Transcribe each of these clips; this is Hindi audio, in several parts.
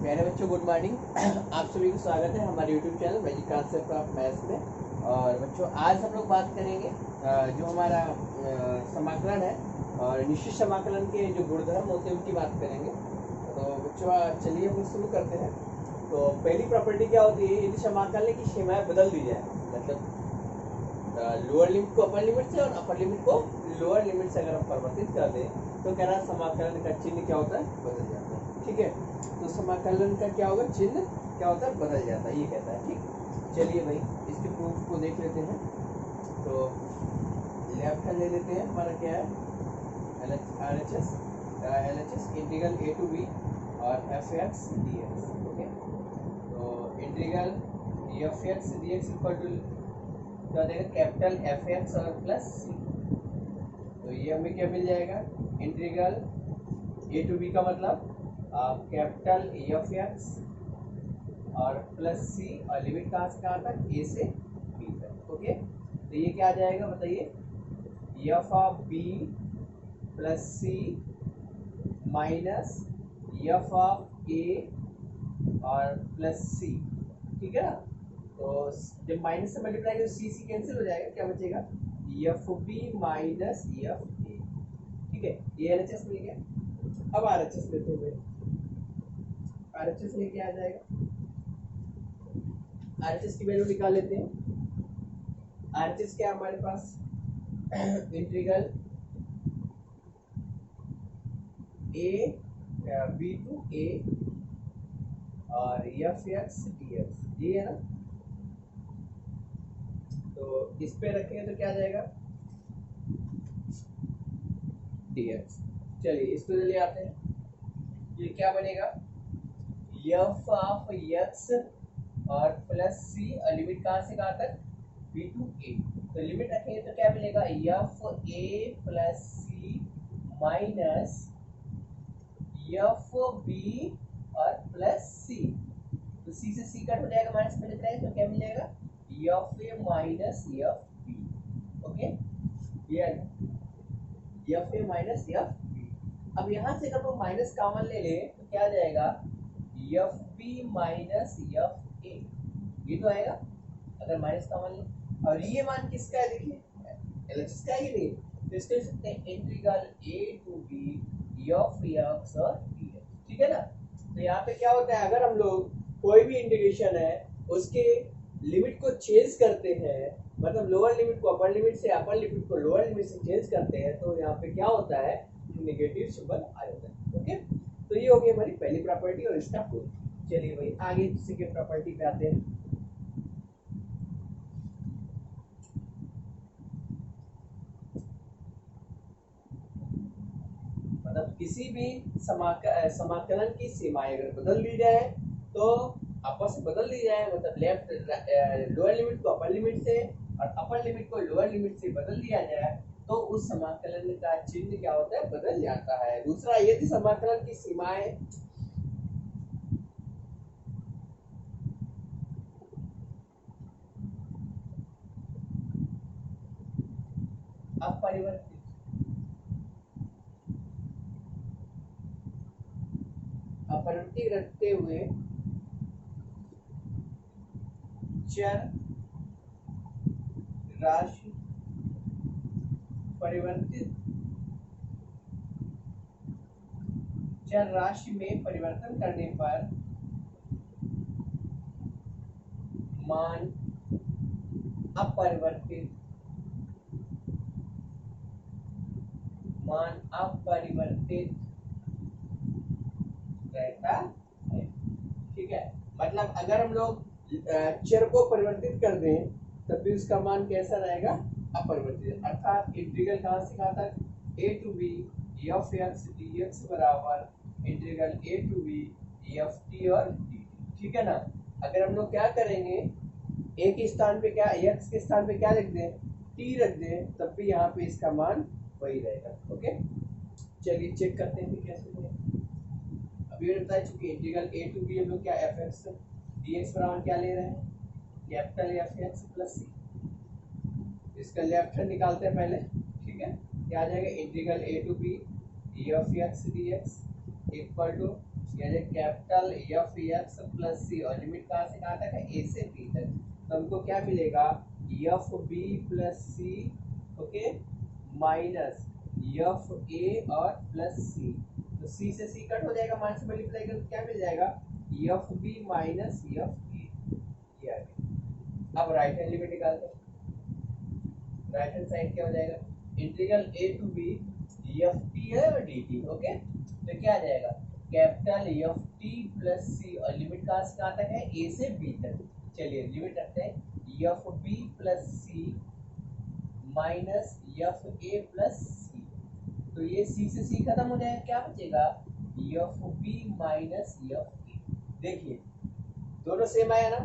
प्यारे बच्चों, गुड मॉर्निंग। आप सभी का स्वागत है हमारे YouTube channel magic concept of maths में। और बच्चों, आज हम लोग बात करेंगे जो हमारा समाकलन है और निश्चित समाकलन के जो गुणधर्म होते हैं उनकी बात करेंगे। तो बच्चों चलिए हम शुरू करते हैं। तो पहली प्रॉपर्टी क्या होती है, यदि समाकलन की सीमाएं बदल दी जाए, मतलब लोअर लिमिट को अपर लिमिट से और अपर लिमिट को लोअर लिमिट से अगर हम परिवर्तित कर दें तो कह रहा है समाकलन का चिन्ह क्या होता है, बदल जाता है। ठीक है, तो समाकलन का क्या होगा, चिन्ह क्या होता है, बदल जाता है, ये कहता है। ठीक, चलिए भाई इसके प्रूफ को देख लेते हैं। तो लेफ्ट हैंड ले लेते हैं, हमारा क्या है LHS integral a to b और fx dx। ओके, तो integral fx dx equal to क्या देगा, कैपिटल fx और प्लस c। तो ये हमें क्या मिल जाएगा, इंटीग्रल a to b का मतलब कैपिटल fx और प्लस c और लिमिट कहाँ से कहाँ तक, a से b तक। ओके, तो ये क्या आ जाएगा बताइए, f of b plus c minus f of a और प्लस c। ठीक है ना, तो जब माइनस से मल्टीप्लाई करें तो c कैंसिल हो जाएगा, क्या बचेगा F B minus F a. ठीक है, ये LHS मिल गया। अब RHS लेते हुए RHS लेके आ जाएगा, RHS की वैल्यू निकाल लेते हैं। RHS क्या हमारे पास, integral a b to a और fx dx, ये है ना। तो इस पे रखेंगे तो क्या आ जाएगा, dx। चलिए इसको ले आते हैं, ये क्या बनेगा, f ऑफ x और प्लस c और लिमिट कहाँ से कहाँ तक, b टू a। तो लिमिट रखेंगे तो क्या मिलेगा, f a plus c minus f b और प्लस c। तो c से c कट हो जाएगा, माइनस में लेते हैं तो क्या मिल जाएगा, f a minus f b। Okay, ये f a minus f b। अब यहाँ से अगर वो माइनस कॉमन ले ले तो क्या आ जाएगा, f B minus F a, ये तो आएगा अगर माइनस कॉमन ले। और ये मान किसका है, देखिए LHS का है कि नहीं, तो इसको लिख सकते हैं integral a to b of x और dx। ठीक है ना। तो यहाँ पे क्या होता है, अगर हम लोग कोई भी इंटीग्रेशन है उसके लिमिट को चेंज करते हैं, मतलब लोअर लिमिट को अपर लिमिट से, अपर लिमिट को लोअर लिमिट से चेंज करते हैं, तो यहाँ पे क्या होता है, नेगेटिव सिंबल आ जाता है। ओके, तो ये हो गई हमारी पहली प्रॉपर्टी और इसका प्रूफ। चलिए भाई आगे सेकंड प्रॉपर्टी पे आते हैं। मतलब किसी भी समाकलन की सीमाएं अगर बदल दी जाए तो आपस में बदल दी जाए, मतलब लेफ्ट लोअर लिमिट को अपर लिमिट से और अपर लिमिट को लोअर लिमिट से बदल दिया जाए तो उस समाकलन का चिन्ह क्या होता है, बदल जाता है। दूसरा, यदि समाकलन की सीमाएं अपरिवर्तित रखते हुए चर राशि परिवर्तित चर राशि में परिवर्तन करने पर मान अपरिवर्तित रहता है। ठीक है, मतलब अगर हम लोग चर को परिवर्तित कर दें तब भी उसका मान कैसा रहेगा, अपरिवर्तित। अर्थात इंटीग्रल कहाँ से कहाँ तक, a to b F x D x बराबर integral a to b F T और dt। ठीक है ना। अगर हम लोग क्या करेंगे, a के स्थान पे क्या, x के स्थान पे क्या लिख दें, t रख दें, तब भी यहाँ पे इसका मान वही रहेगा। ओके, चलिए चेक करते हैं कैसे है। अभी बता चुके इंटीग्रल a टू b हम लोग क्या एफ एक्स डी एक्स बराबर क्या ले रहे हैं, कैपिटल एफ एक्स प्लस सी। इसका लेफ्ट हैंड निकालते हैं पहले। ठीक है, क्या आ जाएगा, integral a to b F x D x equal to यानी कैपिटल एफ एक्स प्लस सी और लिमिट कहाँ से कहाँ तक है, ए से बी तक। तो हमको क्या मिलेगा, f B plus C, okay, minus F a और प्लस सी। तो सी से सी कट हो जाएगा, मान से मल्टीप्लाई करो तो क्या मिल जाएगा, f B minus F a. ये आ गया। अब राइट हैंड लिमिट निकालते हैं। राइट हैंड साइड क्या हो जाएगा, integral A to B f t है और डी टी, ओके। तो क्या आ जाएगा, कैपिटल एफ टी प्लस सी और लिमिट कहाँ से कहाँ तक है, ए से बी तक। चलिए लिमिट रखते हैं, F B plus C minus F A plus C. तो ये सी से सी खत्म हो जाएगा, क्या बचेगा, F B minus F A. देखिए दोनों सेम आया ना,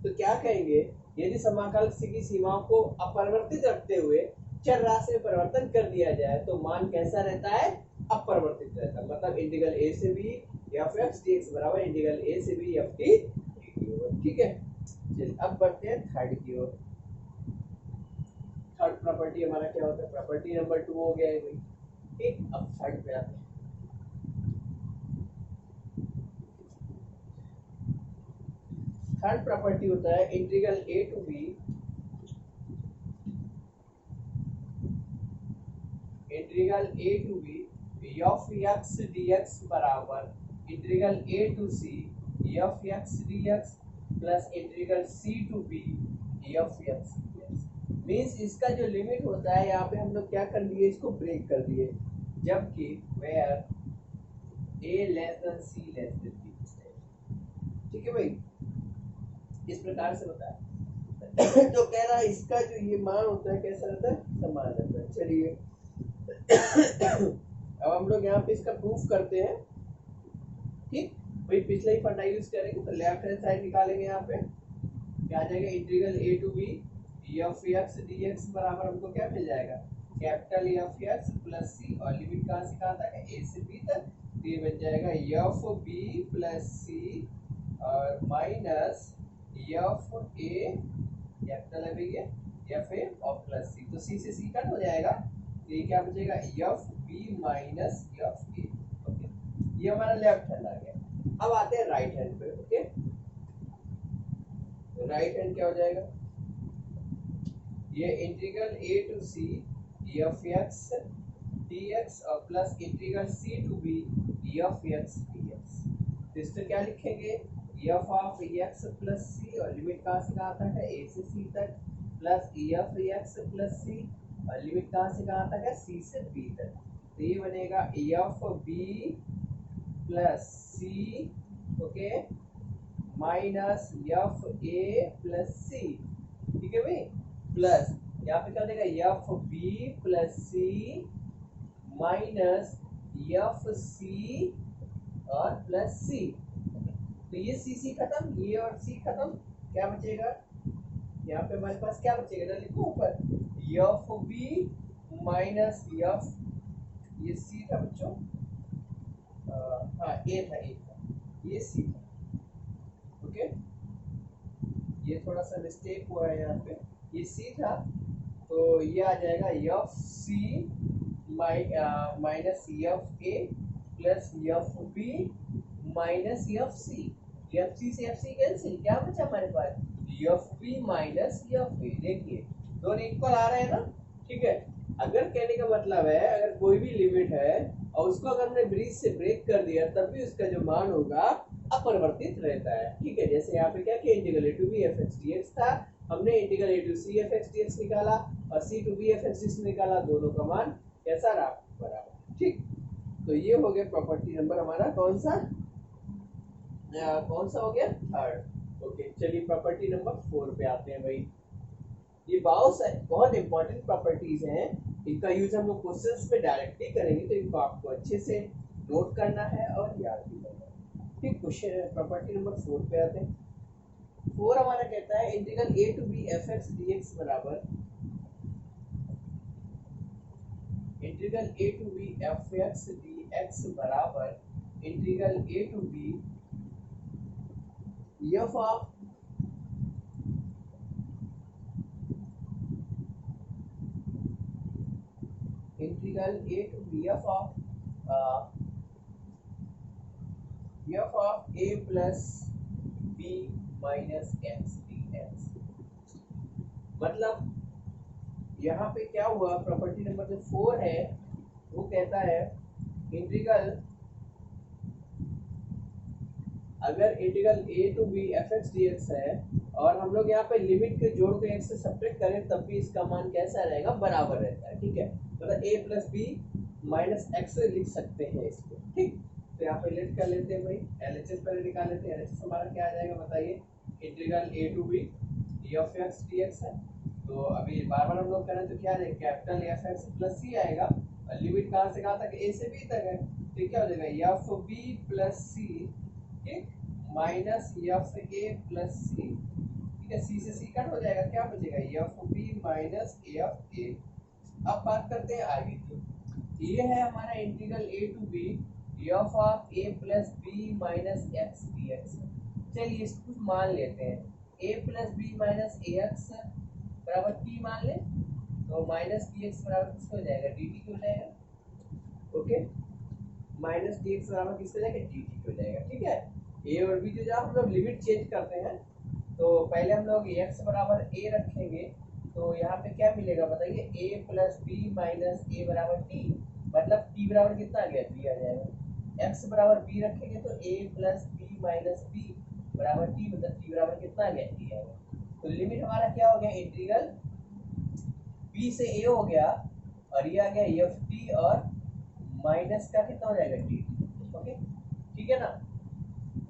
तो क्या कहेंगे, यदि समाकल की सीमाओं को अपरिवर्तित रखते हुए चर राशि में परिवर्तन कर दिया जाए तो मान कैसा रहता है, अपरिवर्तित रहता है। मतलब इंटीग्रल ए से b F x D x बराबर इंटीग्रल ए से b f t d t होगा। ठीक है, चलिए अब बढ़ते हैं थर्ड की ओर। थर्ड प्रॉपर्टी हमारा क्या होता है, प्रॉपर्टी नंबर 2 हो गया है भाई। ठीक, अब थर्ड पे आते हैं। थर्ड प्रॉपर्टी होता है integral A to B, integral A to B F x D x बराबर integral A to C F x D X plus integral C to B F x D X. Means इसका जो लिमिट होता है यहाँ पे हम लोग क्या कर दिए, इसको ब्रेक कर दिए, जबकि where a less than c less than b. ठीक है भाई, इस प्रकार से होता है। तो कह रहा है इसका जो ये मान होता है कैसा रहता है, समान रहता है। चलिए अब हम लोग यहाँ पे इसका प्रूफ करते हैं। ठीक भाई, पिछले ही फंडा यूज करेंगे, तो लेफ्ट हैंड साइड निकालेंगे। यहाँ पे क्या आ जाएगा, integral A to B F x D x बराबर हमको क्या मिल जाएगा, कैपिटल एफ एक्स प्लस सी और लिमिट कहाँ से कहाँ तक है, ए से बी तक। तो ये बन जाएगा एफ बी प्लस सी और माइनस एफ ए, कैपिटल है भैया, एफ ए और प्लस सी। तो सी से सी कट हो जाएगा, तो ये क्या बचेगा, F B minus F A. Okay, ये हमारा लेफ्ट हैंड आ गया। अब आते हैं राइट हैंड पे। ओके, राइट हैंड क्या हो जाएगा, ये integral A to C F x D x और plus integral C to B F x D x. तो इसको क्या लिखेंगे, एफ ऑफ एक्स प्लस सी और लिमिट कहाँ से कहाँ तक है, ए से सी तक, प्लस एफ एक्स प्लस सी और लिमिट कहाँ से कहाँ तक है, सी से बी तक। तो ये बनेगा F B plus C, okay, minus F A plus C. ठीक है भाई, प्लस यहाँ पे क्या देगा, F B plus C minus F C और प्लस सी। तो ये सी सी खत्म, ये और सी खत्म, क्या बचेगा, यहाँ पे हमारे पास क्या बचेगा, लिखो ऊपर, एफ बी माइनस एफ, ये सी था बच्चों, हाँ ए था, ये सी था। ओके, ये थोड़ा सा मिस्टेक हुआ है यहाँ पे, ये सी था, तो ये आ जाएगा F C minus F A plus F B minus F C. F C से एफ सी कैंसिल, क्या बचा हमारे पास, F B minus F A. देखिए दोनों इक्वल आ रहे हैं ना। ठीक है, अगर कहने का मतलब है अगर कोई भी लिमिट है और उसको अगर हमने ब्रीज से ब्रेक कर दिया तब भी उसका जो मान होगा अपरिवर्तित रहता है। ठीक है, जैसे यहाँ पे क्या किया, integral A to B F x D x था, हमने integral A to C F x D x निकाला और c to B F x D x निकाला, दोनों का मान कैसा रहा, बराबर। ठीक, तो ये हो गया प्रॉपर्टी नंबर हमारा कौन सा हो गया, थर्ड। ओके, चलिए प्रॉपर्टी नंबर 4 पे आते हैं भाई। ये बहुत इंपॉर्टेंट प्रॉपर्टीज हैं, इनका यूज हम लोग क्वेश्चंस में डायरेक्टली करेंगे, तो इनको आपको अच्छे से नोट करना है और याद भी करना है। ठीक, क्वेश्चन प्रॉपर्टी नंबर 4 पे आते हैं। 4 हमारा कहता है integral A to B F x D x बराबर integral A to B F x D x बराबर integral A to B f of integral A to B f of f of a plus b minus x D x. मतलब यहाँ पे क्या हुआ, प्रॉपर्टी नंबर जो 4 है वो कहता है इंटीग्रल, अगर integral a to b F x D x है और हम लोग यहाँ पे लिमिट के जोड़ को एक से सब्ट्रैक्ट करें तब भी इसका मान कैसा रहेगा, बराबर रहता है। ठीक है, मतलब a plus b minus x लिख सकते हैं इसको। ठीक, तो यहाँ पे लेट कर लेते हैं भाई, एलएचएस पहले निकाल लेते हैं। एलएचएस हमारा क्या आ जाएगा बताइए, integral a to b F x D x है। तो अभी बार बार हम लोग करें तो क्या आ जाएगा, कैपिटल एफ एक्स प्लस सी आएगा और लिमिट कहाँ से कहाँ तक, a से b तक है। तो क्या हो जाएगा, एफ बी प्लस सी, ठीक, minus F A plus C. ठीक है, सी से सी कट हो जाएगा, क्या बचेगा, F B minus F a. अब बात करते हैं आगे की। ये है हमारा integral A to B f of a plus b minus x D x. चलिए इसको मान लेते हैं, a plus b minus a x बराबर टी मान ले, तो माइनस डी एक्स बराबर किसको हो जाएगा, डी टी हो जाएगा। ओके, माइनस डी एक्स बराबर किसको हो जाएगा, डी टी हो जाएगा। ठीक है, ए और बी जो जब हम लोग लिमिट चेंज करते हैं तो पहले हम लोग x बराबर a रखेंगे, तो यहाँ पे क्या मिलेगा बताइए, a प्लस बी माइनस ए बराबर टी, मतलब t बराबर कितना आ गया, b आ जाएगा। x बराबर b रखेंगे तो a plus b minus b बराबर t, मतलब t बराबर कितना आ गया, t आएगा। तो लिमिट हमारा क्या हो गया, इंटीग्रल b से a हो गया और ये आ गया एफ टी और माइनस का कितना हो जाएगा, डी टी। ओके, ठीक है ना,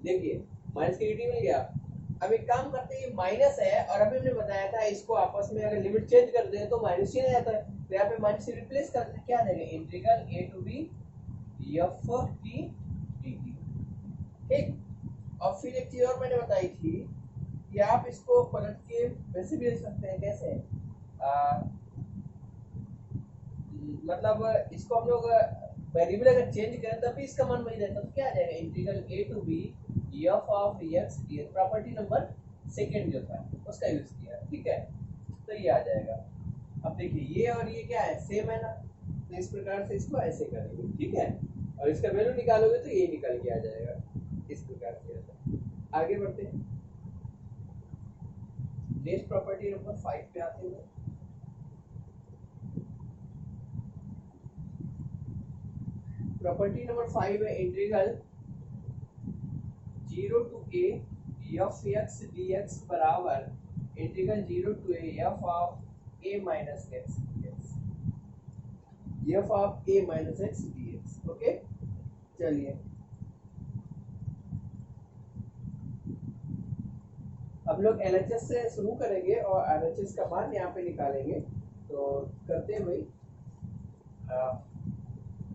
देखिए माइनस की डी मिल गया। अब एक काम करते हैं, ये माइनस है और अभी हमने बताया था इसको आपस में अगर लिमिट चेंज कर दें तो माइनस ही आ जाता है, तो यहाँ पे माइनस से रिप्लेस कर दें, क्या आ जाएगा, integral A to B f t d t. ठीक, और फिर एक चीज और मैंने बताई थी कि आप इसको पलट के वैसे भी लिख सकते हैं, कैसे मतलब इसको हम लोग वेरिएबल अगर चेंज करें तब भी इसका मान वही रहता है, तो क्या आ जाएगा, integral A to B f of x D x, property number second जो था उसका यूज किया। ठीक है, तो ये आ जाएगा। अब देखिए ये और ये क्या है, सेम है ना, तो इस प्रकार से इसको ऐसे करेंगे। ठीक है, और इसका वैल्यू निकालोगे तो ये निकल के आ जाएगा, इस प्रकार से। आगे बढ़ते हैं, नेक्स्ट प्रॉपर्टी नंबर 5 पे आते हैं। प्रॉपर्टी नंबर 5 है integral 0 to a f x D x बराबर integral 0 to a f of a minus x D x, f of a minus x D x. Okay, चलिए अब लोग एलएचएस से शुरू करेंगे और एलएचएस का मान यहाँ पे निकालेंगे। तो करते हैं भाई,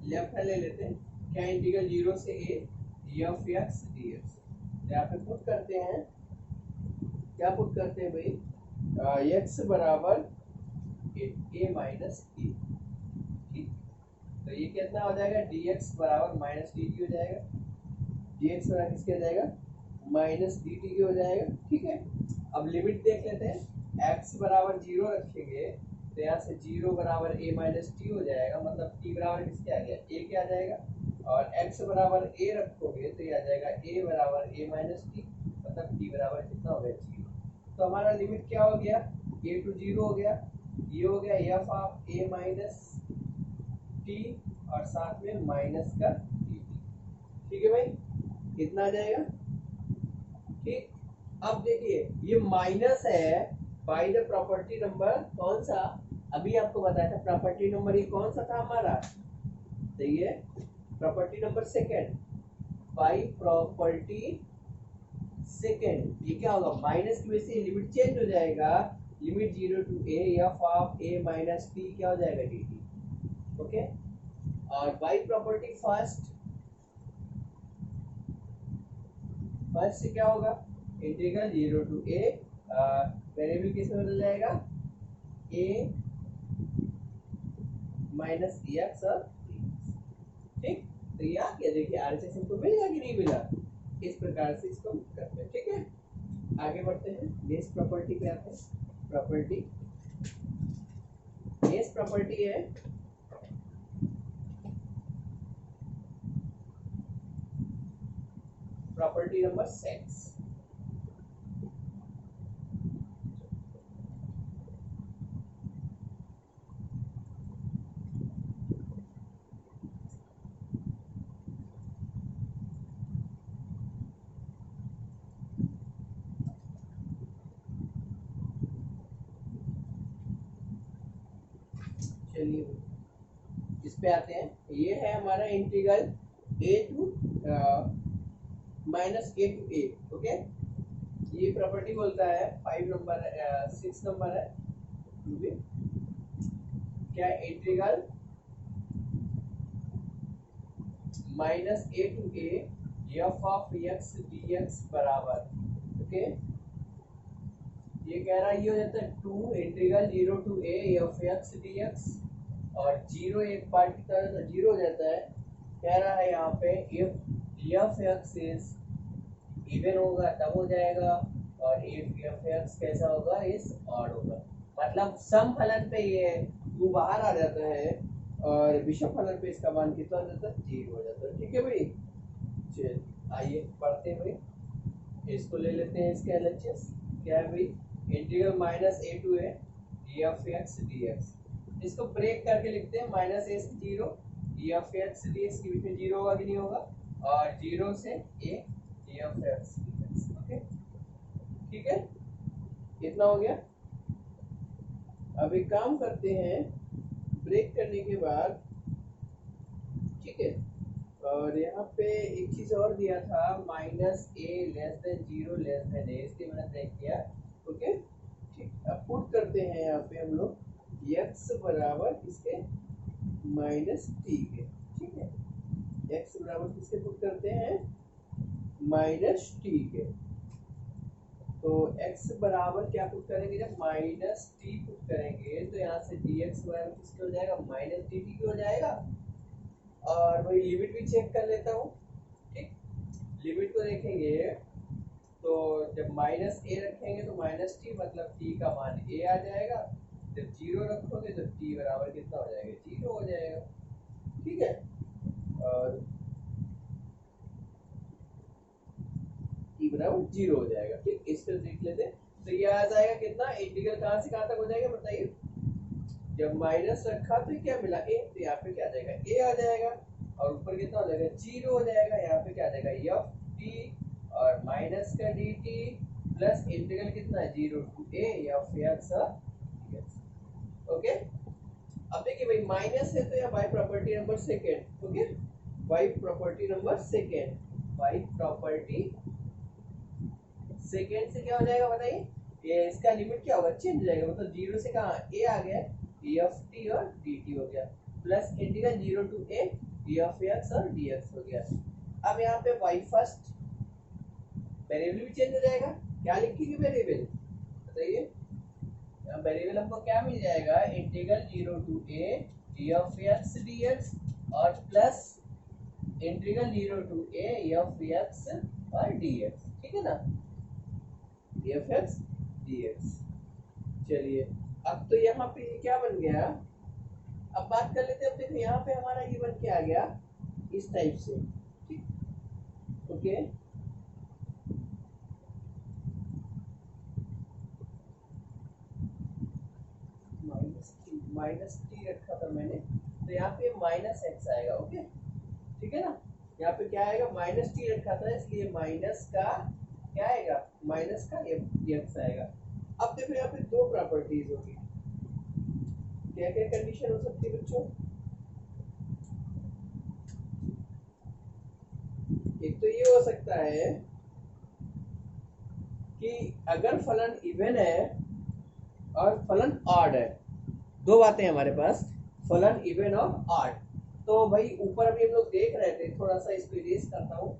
लेफ्ट हैंड ले लेते हैं, क्या इंटीग्रल 0 से a f x D x, यहाँ पे पुट करते हैं, क्या पुट करते हैं भाई, x बराबर a माइनस टी। ठीक, तो ये कितना हो जाएगा, dx बराबर माइनस डी टी हो जाएगा, dx बराबर किसके हो जाएगा, माइनस डी टी के हो जाएगा। ठीक है, अब लिमिट देख लेते हैं, x बराबर 0 रखेंगे तो यहाँ से 0 बराबर a माइनस टी हो जाएगा, मतलब t बराबर किसके आ गया, a के आ जाएगा, और x बराबर a रखोगे तो ये आ जाएगा a बराबर a माइनस टी, मतलब t बराबर कितना हो गया, 0। तो हमारा लिमिट क्या हो गया, a टू 0 हो गया, ये हो गया F of a minus T और साथ में माइनस का dt। ठीक है भाई, कितना आ जाएगा। ठीक, अब देखिए ये माइनस है बाय द प्रॉपर्टी नंबर कौन सा, अभी आपको बताया था प्रॉपर्टी नंबर ये कौन सा था हमारा, तो ये property number second, by property second. ये क्या होगा, माइनस की वजह से लिमिट चेंज हो जाएगा, limit 0 to a f of a minus t क्या हो जाएगा, dt। ओके, और बाय प्रॉपर्टी फर्स्ट, फर्स्ट से क्या होगा, इंटीग्रल 0 टू a, वेरिएबल किस में बदल जाएगा, a माइनस एक्स और dx। ठीक, तो ये आ गया, देखिए आरएचएस हमको मिलेगा कि नहीं मिला, इस प्रकार से इसको करते हैं। ठीक है, आगे बढ़ते हैं, नेक्स्ट प्रॉपर्टी पे आते हैं। प्रॉपर्टी, नेक्स्ट प्रॉपर्टी है प्रॉपर्टी नंबर 6। चलिए इस पे आते हैं। ये है हमारा integral a to minus a to a। Okay, ये प्रॉपर्टी बोलता है 5 नंबर 6 नंबर है क्या, integral minus a to a f of x dx बराबर। ओके, ये कह रहा है ये हो जाता है 2 integral 0 to a f x dx, और 0 एक पार्ट की तरह 0 हो जाता है। कह रहा है यहाँ पे if f x is even होगा तब हो जाएगा, और if f x कैसा होगा, इस ऑड होगा। मतलब सम फलन पे ये 2 बाहर आ जाता है और विषम फलन पे इसका मान कितना हो जाता है, 0 हो जाता है। ठीक है भाई, चलिए आइए पढ़ते हैं भाई। इसको ले लेते हैं, इसके एलएचएस क्या है भाई, integral minus a to a f x dx। इसको ब्रेक करके लिखते हैं, माइनस a से 0 f x dx के बीच में 0 होगा कि नहीं होगा, और 0 से a f x dx। Okay, ठीक है, इतना हो गया। अब एक काम करते हैं, ब्रेक करने के बाद, ठीक है, और यहाँ पे एक चीज और दिया था, minus a less than 0 less than a, इसलिए मैंने ब्रेक किया। ओके, ठीक, अब पुट करते हैं यहाँ पे हम लोग x बराबर इसके माइनस टी के। ठीक है, x बराबर किसके पुट करते हैं, माइनस टी के। तो x बराबर क्या पुट करेंगे, जब माइनस टी पुट करेंगे तो यहाँ से dx बराबर किसके हो जाएगा, माइनस डी टी हो जाएगा। और वही लिमिट भी चेक कर लेता हूँ। ठीक, लिमिट को देखेंगे तो जब माइनस ए रखेंगे तो माइनस टी मतलब टी का मान ए आ जाएगा, जब 0 रखोगे तो टी बराबर कितना हो जाएगा, 0 हो जाएगा। ठीक है, और टी बराबर 0 हो जाएगा। ठीक, इसको देख लेते हैं। तो ये आ जाएगा कितना, इंटीग्रल कहाँ से कहाँ तक हो जाएगा बताइए, जब माइनस रखा तो क्या मिला, ए, तो यहाँ पे क्या आ जाएगा, ए आ जाएगा, और ऊपर कितना हो जाएगा, 0 हो जाएगा। यहाँ पे क्या आ जाएगा, एफ टी और माइनस का डी टी प्लस इंटीग्रल कितना है, 0 to a f x dx. Okay, अब देखिए भाई माइनस है तो यहाँ by property number second. Okay, by property number second, by property second से क्या हो जाएगा बताइए, ये इसका लिमिट क्या होगा, चेंज हो जाएगा। मतलब 0 से कहाँ ए आ गया, एफ टी और डी टी हो गया, plus integral 0 to a f x और डीएक्स हो गया। अब यहाँ पे वाई फर्स्ट वेरिएबल भी चेंज हो जाएगा। क्या लिखेंगे वेरिएबल बताइए, वेरिएबल हमको क्या मिल जाएगा, integral 0 to a f x d x और plus integral 0 to a f x और डीएक्स। ठीक है ना, एफ एक्स डीएक्स। चलिए अब तो यहाँ पे ये क्या बन गया, अब बात कर लेते हैं। अब देखो यहाँ पे हमारा ये बन के आ गया इस टाइप से। ठीक, ओके, माइनस टी रखा था मैंने, तो यहाँ पे माइनस एक्स आएगा। ओके, ठीक है ना, यहाँ पे क्या आएगा, माइनस टी रखा था इसलिए माइनस का क्या आएगा, माइनस का एक्स आएगा। अब देखो यहाँ पे दो प्रॉपर्टीज होगी, क्या क्या कंडीशन हो सकती है बच्चों, एक तो ये हो सकता है कि अगर फलन इवन है और फलन ऑड है, दो बातें हमारे पास, फलन इवन और ऑड। तो भाई ऊपर अभी हम लोग देख रहे थे, थोड़ा सा इसको इरेज करता हूँ।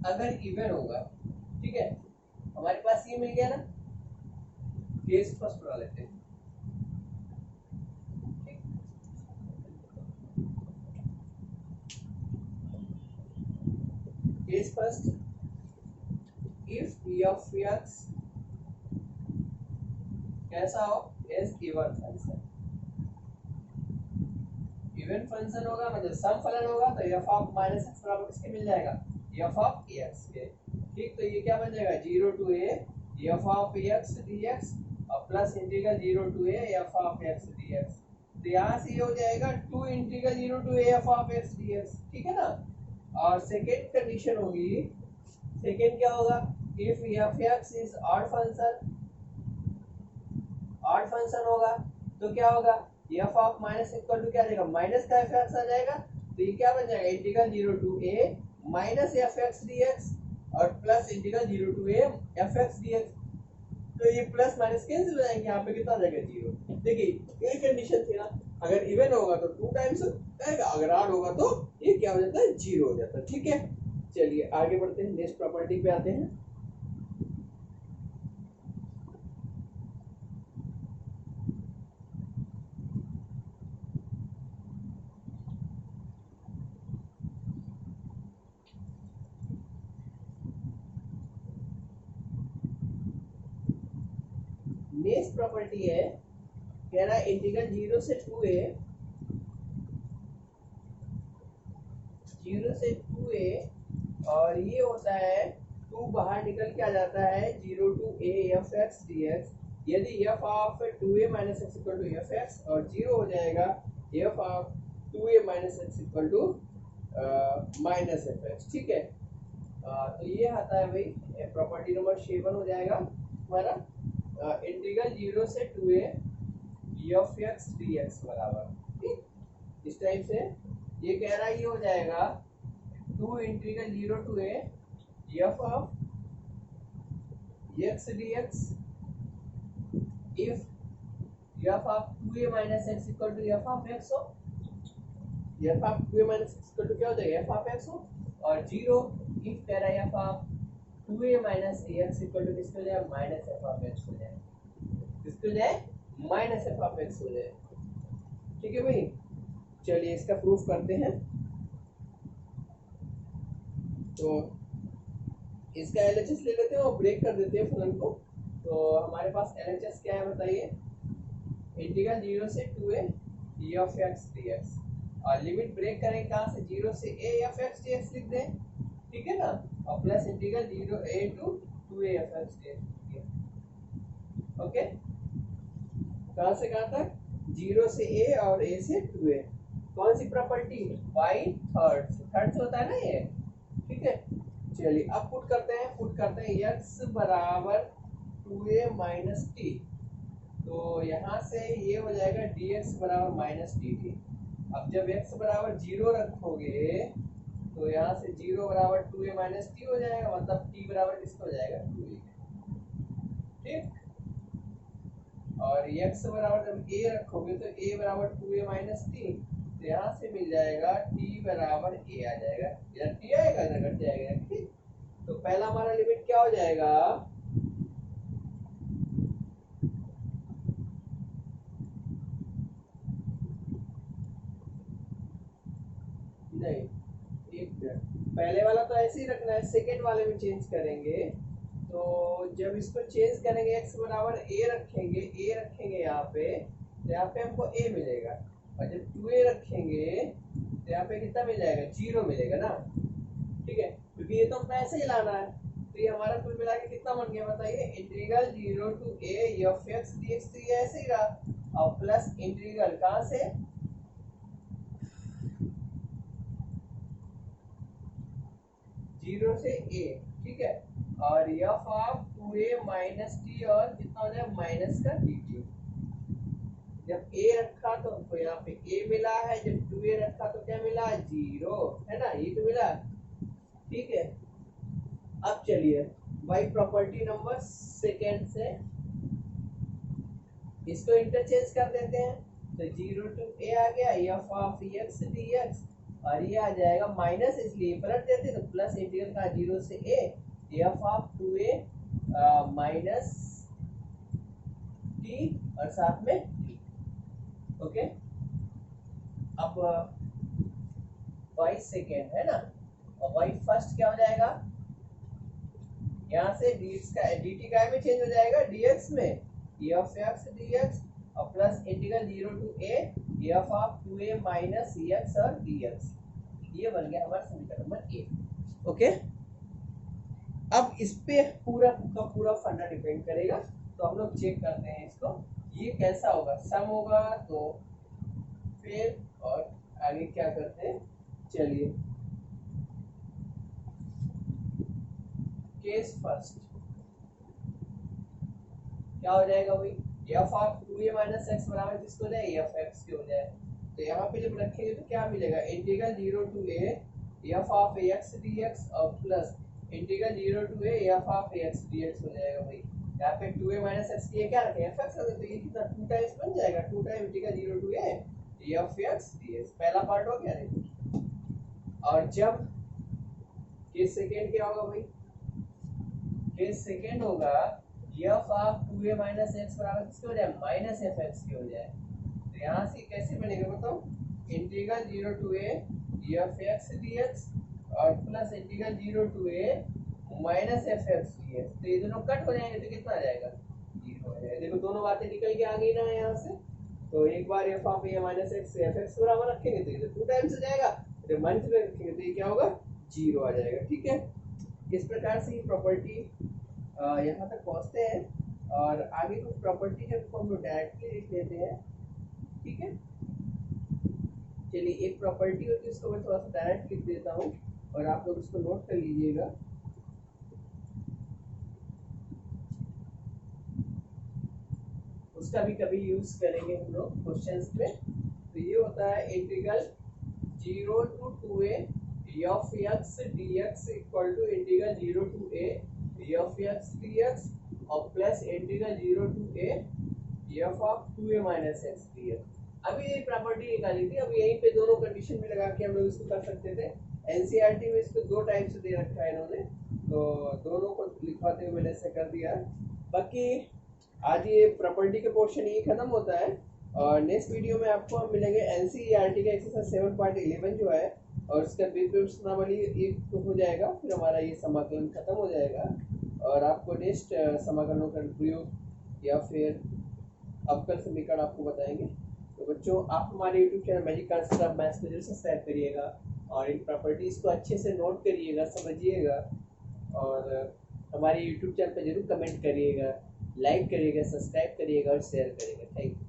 अगर इवन होगा, ठीक है, हमारे पास ये मिल गया ना, केस फर्स्ट बना लेते हैं। Case first, if f x कैसा हो, as even function. Even function होगा मतलब सम फलन होगा तो एफ ऑफ माइनस एक्स बराबर किसके मिल जाएगा, एफ ऑफ एक्स के। ठीक, तो ये क्या बन जाएगा, 0 to a f of x D x और plus integral 0 to a f of x D x. तो यहाँ से ये हो जाएगा 2 integral 0 to a f of x D x, ठीक है ना। और सेकेंड कंडीशन होगी, सेकेंड क्या होगा, if f x is odd function, odd function होगा तो क्या होगा, f of minus equal to क्या आ जाएगा, माइनस का एफ एक्स आ जाएगा। तो ये क्या बन जाएगा, integral 0 to a minus f x D x और plus integral 0 to a f x D x. तो ये प्लस माइनस कैंसिल हो जाएंगे, यहाँ पे कितना आ जाएगा, 0। देखिए ये कंडीशन थी ना, अगर इवन होगा तो 2 टाइम्स आएगा, अगर ऑड होगा तो ये क्या हो जाता है, 0 हो जाता है। ठीक है, चलिए आगे बढ़ते हैं, नेक्स्ट प्रॉपर्टी पे आते हैं। नेक्स्ट प्रॉपर्टी है, कह रहा है इंटीग्रल 0 से 2a, 0 से 2a और ये होता है 2 बाहर निकल के आ जाता है 0 to a f x D x. यदि f of 2a minus x equal to f x और 0 हो जाएगा f of 2a minus x equal to minus f x. ठीक है, तो ये आता है भाई प्रॉपर्टी नंबर 7 हो जाएगा हमारा, इंटीग्रल 0 से 2a f x D x बराबर। ठीक, इस टाइप से ये कह रहा है ये हो जाएगा 2 integral 0 to a f of x D x if f of 2a minus x equal to f of x हो, f of 2a minus x equal to क्या हो जाएगा, एफ ऑफ एक्स हो, और 0 इफ कह रहा है f of 2a minus x equal to किसको हो जाएगा, माइनस एफ ऑफ एक्स हो जाएगा, किसको हो जाए, माइनस एफ ऑफ एक्स हो जाए। ठीक है भाई, चलिए इसका प्रूफ करते हैं। तो इसका एलएचएस ले लेते हैं और ब्रेक कर देते हैं फलन को। तो हमारे पास एलएचएस क्या है बताइए, इंटीग्रल 0 से 2a f x D x, और लिमिट ब्रेक करें कहाँ से, 0 से a f x D x लिख दें, ठीक है ना, और plus integral 0a to 2a f x D x. Okay, कहाँ से कहाँ तक, 0 से a और a से 2a। कौन सी प्रॉपर्टी, बाई थर्ड्स, थर्ड्स होता है ना ये। ठीक है, चलिए अब पुट करते हैं x बराबर 2a माइनस टी। तो यहाँ से ये हो जाएगा dx बराबर माइनस dt। अब जब x बराबर 0 रखोगे तो यहाँ से 0 बराबर 2a माइनस टी हो जाएगा, मतलब t बराबर किसका हो जाएगा, 2a। ठीक, और x बराबर जब a रखोगे तो a बराबर 2a माइनस टी, तो यहाँ से मिल जाएगा t बराबर a आ जाएगा, इधर t आएगा इधर घट जाएगा। ठीक, तो पहला हमारा लिमिट क्या हो जाएगा, नहीं एक मिनट, पहले वाला तो ऐसे ही रखना है, सेकेंड वाले में चेंज करेंगे। तो जब इसको चेंज करेंगे x बराबर a रखेंगे यहाँ पे, तो यहाँ पे हमको a मिलेगा, और जब 2a रखेंगे तो यहाँ पे कितना मिल जाएगा, 0 मिलेगा ना। ठीक है, क्योंकि ये तो अपना ऐसे ही लाना है। तो ये हमारा कुल मिला के कितना बन गया बताइए, integral 0 to a f x D x, तो ये ऐसे ही रहा, और प्लस इंटीग्रल कहाँ से, 0 से a। ठीक है, और F of 2a minus T, और कितना हो जाए, माइनस का dt। जब a रखा तो हमको यहाँ पे a मिला है, जब 2a रखा तो क्या मिला, 0 है ना, ये तो मिला। ठीक है, अब चलिए भाई प्रॉपर्टी नंबर सेकेंड से इसको इंटरचेंज कर देते हैं। तो 0 टू a आ गया F of x D x, और ये आ जाएगा माइनस, इसलिए पलट देते तो प्लस इंटीग्रल का 0 से a f of 2a minus T और साथ में t। ओके, अब y सेकेंड है ना, और y फर्स्ट क्या हो जाएगा, यहाँ से dx का dt का में चेंज हो जाएगा dx में एफ एक्स dx, और plus integral 0 to a f of 2a minus x और dx। ये बन गया हमारा समीकरण नंबर 1। ओके, अब इस पे पूरा का पूरा फंडा डिपेंड करेगा। तो हम लोग चेक करते हैं इसको, ये कैसा होगा, सम होगा तो फिर और आगे क्या करते हैं। चलिए केस फर्स्ट क्या हो जाएगा भाई, F of 2a minus x बराबर किसको हो जाए, एफ एक्स के हो जाए। तो यहाँ पे जब रखेंगे तो क्या मिलेगा, integral 0 to a f of x D x और plus integral 0 to a f of x D x हो जाएगा भाई। यहाँ पे 2a माइनस एक्स की क्या रखें, एफ एक्स रखें, तो ये कितना 2 टाइम्स बन जाएगा, 2 time integral 0 to a f x D x, पहला पार्ट हो गया देखो। और जब केस सेकेंड क्या होगा भाई, केस सेकेंड होगा f of 2a minus x बराबर किसके हो जाए, माइनस एफ एक्स के हो जाए। तो यहाँ से कैसे बनेगा बताओ, integral 0 to a f x D x और plus integral 0 to a minus f x D x. तो ये दोनों कट हो जाएंगे तो कितना आ जाएगा, 0 आ जाएगा। देखो दोनों बातें निकल के आ गई ना यहाँ से। तो एक बार f of a minus x f x बराबर रखेंगे तो ये 2 टाइम्स हो जाएगा, तो माइनस में रखेंगे तो ये क्या होगा, 0 आ जाएगा। ठीक है, इस प्रकार से ये प्रॉपर्टी यहाँ तक पहुँचते हैं। और आगे कुछ प्रॉपर्टी है उसको हम लोग डायरेक्टली लिख लेते हैं। ठीक है, चलिए एक प्रॉपर्टी होती है उसको मैं थोड़ा सा डायरेक्ट लिख देता हूँ और आप लोग उसको नोट कर लीजिएगा। उसका भी कभी यूज करेंगे हम लोग क्वेश्चंस में। तो ये होता है integral 0 to 2a f x D x equal to integral 0 to a f x D x और plus integral 0 to a f of 2a minus x D x. अभी ये प्रॉपर्टी निकाली थी, अब यहीं पे दोनों कंडीशन में लगा के हम लोग इसको कर सकते थे। एनसीईआरटी में इसको 2 टाइप से दे रखा है इन्होंने, तो दोनों को लिखवाते हुए मैंने ऐसे कर दिया। बाकी आज ये प्रॉपर्टी के पोर्शन ये खत्म होता है और नेक्स्ट वीडियो में आपको हम मिलेंगे एनसीईआरटी का एक्सरसाइज 7.11 जो है और उसका विप्रस्तावली एक तो हो जाएगा, फिर हमारा ये समाकलन खत्म हो जाएगा और आपको नेक्स्ट समाकलनों का प्रयोग या फिर अवकल समीकरण आपको बताएंगे। तो बच्चों आप हमारे YouTube channel magic concept of maths को जरूर सब्सक्राइब करिएगा और इन प्रॉपर्टीज़ को अच्छे से नोट करिएगा, समझिएगा और हमारे यूट्यूब चैनल पर जरूर कमेंट करिएगा, लाइक करिएगा, सब्सक्राइब करिएगा और शेयर करिएगा। Thank you.